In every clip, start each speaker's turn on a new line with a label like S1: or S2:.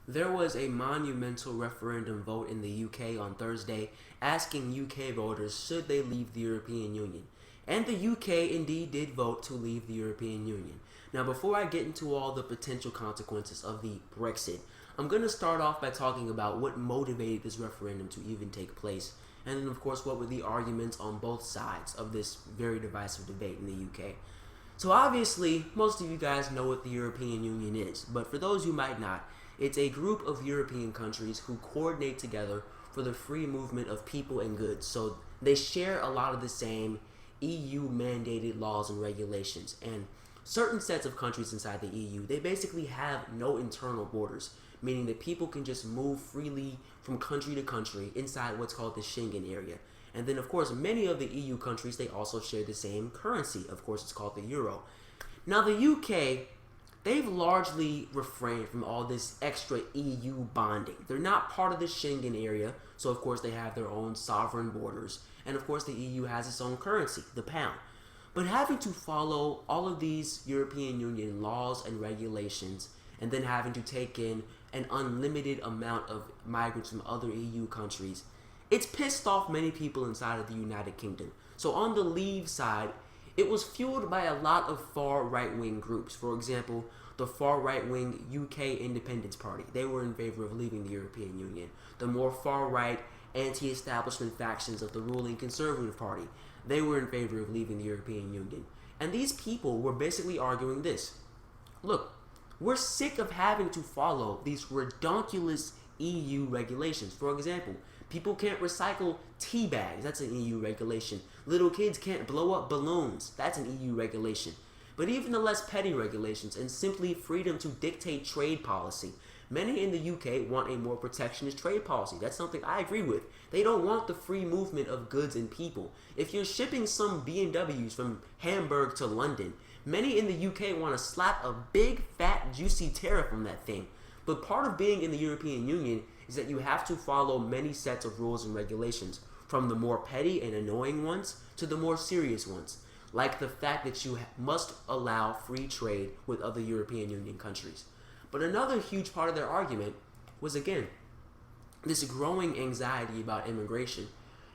S1: There was a monumental referendum vote in the UK on Thursday asking UK voters should they leave the European Union. And the UK indeed did vote to leave the European Union. Now, before I get into all the potential consequences of the Brexit, I'm going to start off by talking about what motivated this referendum to even take place. And then, of course, what were the arguments on both sides of this very divisive debate in the UK. So obviously, most of you guys know what the European Union is, but for those who might not, it's a group of European countries who coordinate together for the free movement of people and goods. So they share a lot of the same EU mandated laws and regulations. And certain sets of countries inside the EU, they basically have no internal borders, meaning that people can just move freely from country to country inside what's called the Schengen area. And then, of course, many of the EU countries, they also share the same currency. Of course, it's called the euro. Now, the UK, they've largely refrained from all this extra EU bonding. They're not part of the Schengen area, so of course they have their own sovereign borders. And of course the EU has its own currency, the pound. But having to follow all of these European Union laws and regulations, and then having to take in an unlimited amount of migrants from other EU countries, it's pissed off many people inside of the United Kingdom. So on the Leave side, it was fueled by a lot of far right-wing groups. For example, the far right-wing UK Independence Party. They were in favor of leaving the European Union. The more far-right anti-establishment factions of the ruling Conservative Party. They were in favor of leaving the European Union. And these people were basically arguing this. Look, we're sick of having to follow these redonkulous EU regulations. For example, people can't recycle tea bags. That's an EU regulation. Little kids can't blow up balloons. That's an EU regulation. But even the less petty regulations and simply freedom to dictate trade policy. Many in the UK want a more protectionist trade policy. That's something I agree with. They don't want the free movement of goods and people. If you're shipping some BMWs from Hamburg to London, many in the UK want to slap a big, fat, juicy tariff on that thing. But part of being in the European Union is that you have to follow many sets of rules and regulations, from the more petty and annoying ones to the more serious ones, like the fact that you must allow free trade with other European Union countries. But another huge part of their argument was, again, this growing anxiety about immigration.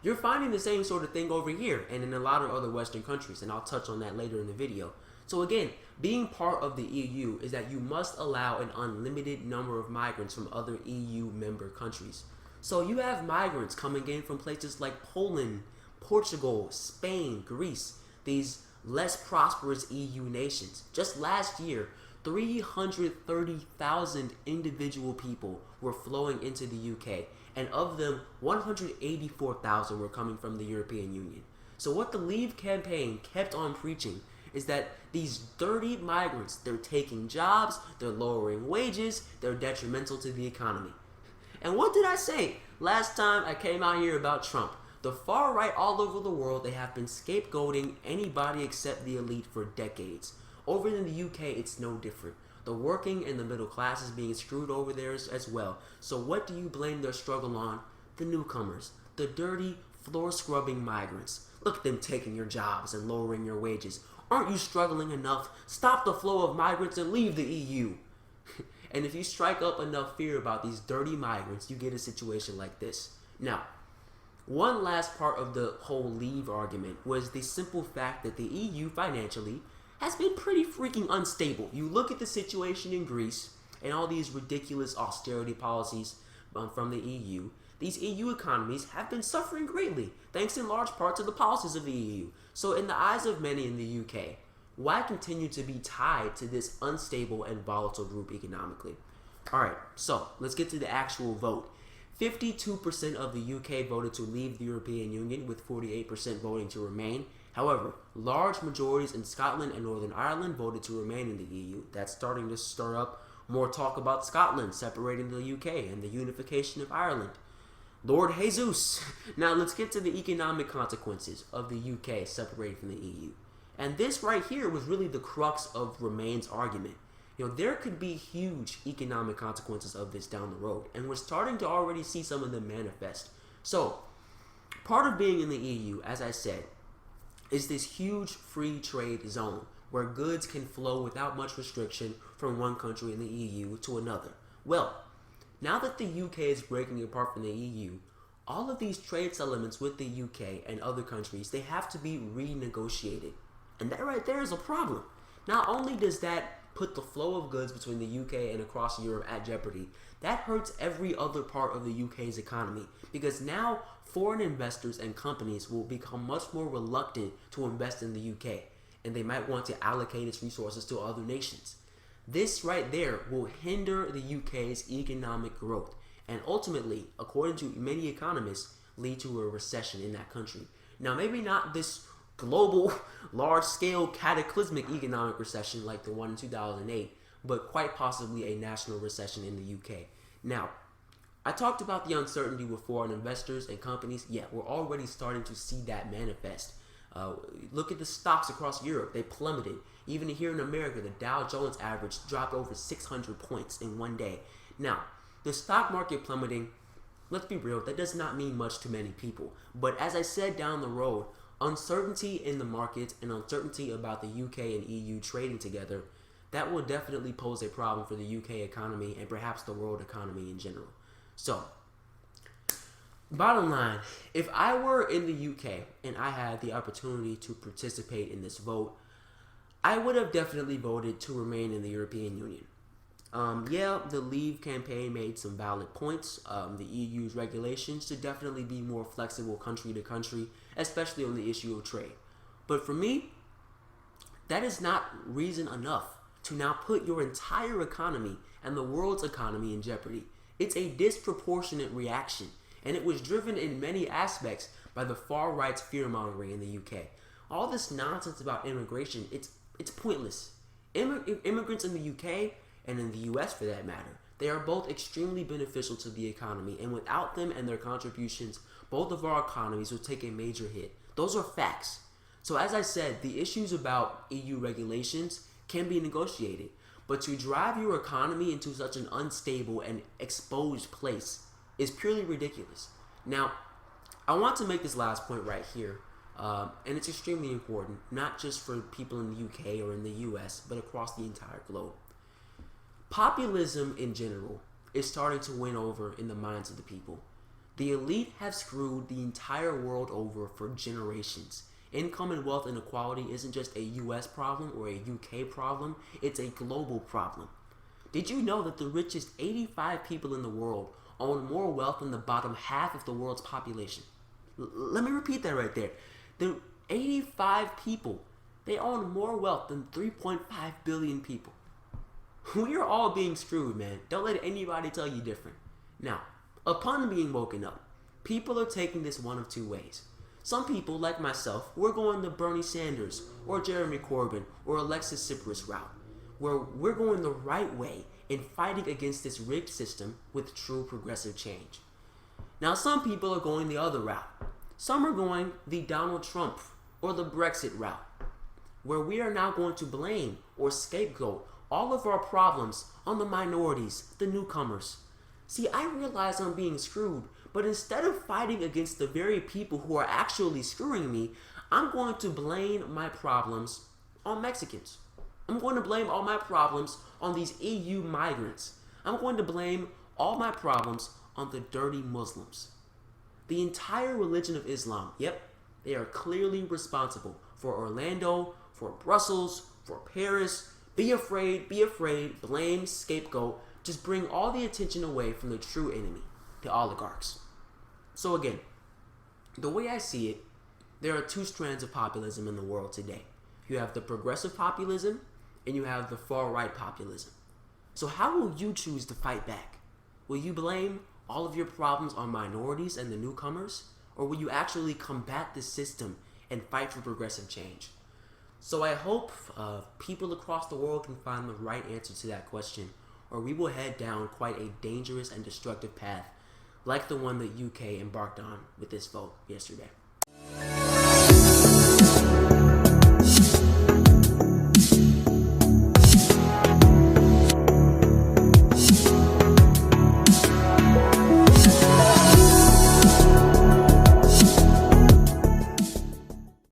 S1: You're finding the same sort of thing over here and in a lot of other Western countries, and I'll touch on that later in the video. So again, being part of the EU is that you must allow an unlimited number of migrants from other EU member countries. So you have migrants coming in from places like Poland, Portugal, Spain, Greece, these less prosperous EU nations. Just last year, 330,000 individual people were flowing into the UK, and of them, 184,000 were coming from the European Union. So what the Leave campaign kept on preaching is that these dirty migrants, they're taking jobs, they're lowering wages, they're detrimental to the economy. And what did I say last time I came out here about Trump? The far right all over the world, they have been scapegoating anybody except the elite for decades. Over in the UK, it's no different. The working and the middle class is being screwed over there as well. So what do you blame their struggle on? The newcomers, the dirty, floor-scrubbing migrants. Look at them taking your jobs and lowering your wages. Aren't you struggling enough? Stop the flow of migrants and leave the EU. And if you strike up enough fear about these dirty migrants, you get a situation like this. Now, one last part of the whole Leave argument was the simple fact that the EU financially has been pretty freaking unstable. You look at the situation in Greece and all these ridiculous austerity policies from the EU. These EU economies have been suffering greatly, thanks in large part to the policies of the EU. So in the eyes of many in the UK, why continue to be tied to this unstable and volatile group economically? Alright, so let's get to the actual vote. 52% of the UK voted to leave the European Union, with 48% voting to remain. However, large majorities in Scotland and Northern Ireland voted to remain in the EU. That's starting to stir up more talk about Scotland separating the UK and the unification of Ireland. Lord Jesus! Now let's get to the economic consequences of the UK separating from the EU. And this right here was really the crux of Remain's argument. You know, there could be huge economic consequences of this down the road, and we're starting to already see some of them manifest. So, part of being in the EU, as I said, is this huge free trade zone where goods can flow without much restriction from one country in the EU to another. Well, Now that the UK is breaking apart from the EU, all of these trade settlements with the UK and other countries, they have to be renegotiated. And that right there is a problem. Not only does that put the flow of goods between the UK and across Europe at jeopardy, that hurts every other part of the UK's economy, because now foreign investors and companies will become much more reluctant to invest in the UK, and they might want to allocate its resources to other nations. This right there will hinder the UK's economic growth, and ultimately, according to many economists, lead to a recession in that country. Now, maybe not this global, large-scale, cataclysmic economic recession like the one in 2008, but quite possibly a national recession in the UK. Now, I talked about the uncertainty with foreign investors and companies. Yeah, we're already starting to see that manifest. Look at the stocks across Europe. They plummeted. Even here in America, the Dow Jones average dropped over 600 points in one day. Now, the stock market plummeting, let's be real, that does not mean much to many people. But as I said down the road, uncertainty in the market and uncertainty about the UK and EU trading together, that will definitely pose a problem for the UK economy and perhaps the world economy in general. So, bottom line, if I were in the UK and I had the opportunity to participate in this vote, I would have definitely voted to remain in the European Union. Yeah, the Leave campaign made some valid points. The EU's regulations should definitely be more flexible country to country, especially on the issue of trade. But for me, that is not reason enough to now put your entire economy and the world's economy in jeopardy. It's a disproportionate reaction, and it was driven in many aspects by the far right's fear-mongering in the UK. All this nonsense about immigration, it's pointless. Immigrants in the UK, and in the US for that matter, they are both extremely beneficial to the economy, and without them and their contributions, both of our economies will take a major hit. Those are facts. So as I said, the issues about EU regulations can be negotiated, but to drive your economy into such an unstable and exposed place is purely ridiculous. Now, I want to make this last point right here, and it's extremely important, not just for people in the UK or in the US, but across the entire globe. Populism in general is starting to win over in the minds of the people. The elite have screwed the entire world over for generations. Income and wealth inequality isn't just a US problem or a UK problem, it's a global problem. Did you know that the richest 85 people in the world own more wealth than the bottom half of the world's population? Let me repeat that right there. The 85 people, they own more wealth than 3.5 billion people. We are all being screwed, man. Don't let anybody tell you different. Now, upon being woken up, people are taking this one of two ways. Some people, like myself, we're going the Bernie Sanders or Jeremy Corbyn or Alexis Tsipras route, where we're going the right way in fighting against this rigged system with true progressive change. Now, some people are going the other route. Some are going the Donald Trump or the Brexit route, where we are now going to blame or scapegoat all of our problems on the minorities, the newcomers. See, I realize I'm being screwed, but instead of fighting against the very people who are actually screwing me, I'm going to blame my problems on Mexicans. I'm going to blame all my problems on these EU migrants. I'm going to blame all my problems on the dirty Muslims. The entire religion of Islam, yep, they are clearly responsible for Orlando, for Brussels, for Paris. Be afraid, blame, scapegoat. Just bring all the attention away from the true enemy, the oligarchs. So again, the way I see it, there are two strands of populism in the world today. You have the progressive populism and you have the far right populism. So how will you choose to fight back? Will you blame all of your problems on minorities and the newcomers? Or will you actually combat the system and fight for progressive change? So I hope people across the world can find the right answer to that question, or we will head down quite a dangerous and destructive path like the one that UK embarked on with this vote yesterday.